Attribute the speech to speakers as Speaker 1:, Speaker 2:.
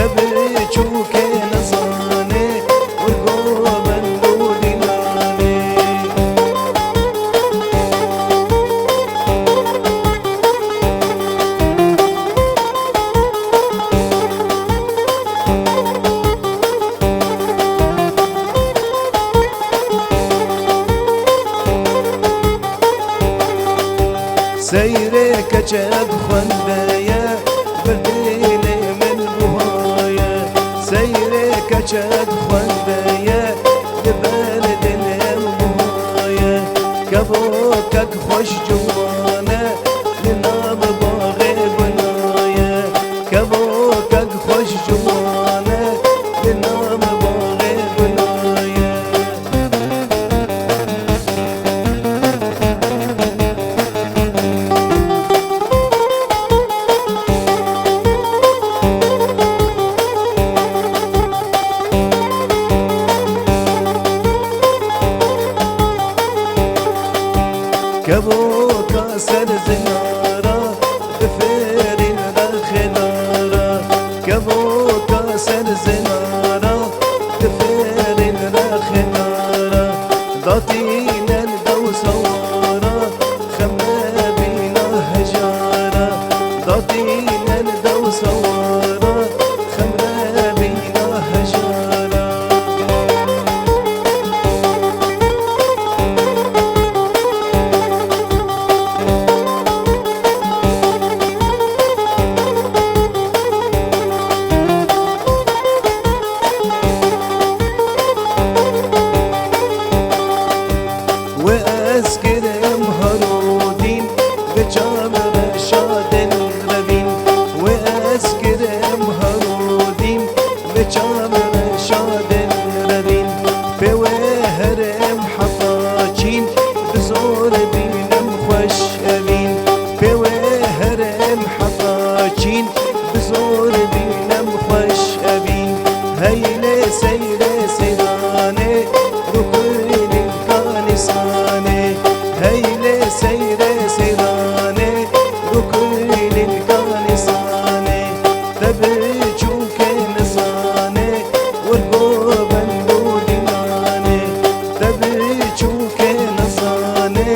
Speaker 1: تبرچو که نزانه ورگو بندو دینانه سیره کچد خونده بردیل من بوهایه سیره کچد خونده بردیل بوهایه کبو کک خوش جوانه لنام باغ بنایه کبو کک خوش جوانه لنام باغ بنایه کبو کا سر زنارا بفرین رخدارا کبو کا سر زنارا بفرین رخدارا داتین الدو سوارا خمه بینا هجارا داتین الدو سوارا خمه بینا هجارا وأسكرم هرودين بجام رشاد الربين وأسكرم هرودين بجام رشاد الربين بوهرم حطاجين بزور بينم خوش أبين بوهرم حطاجين بزور بينم خوش أبين هيلي سيري سيراني ركن الكانساني هيلي سيري سيراني ركن الكانساني تبرجو كنزاني ورقو بندو ديناني تبرجو كنزاني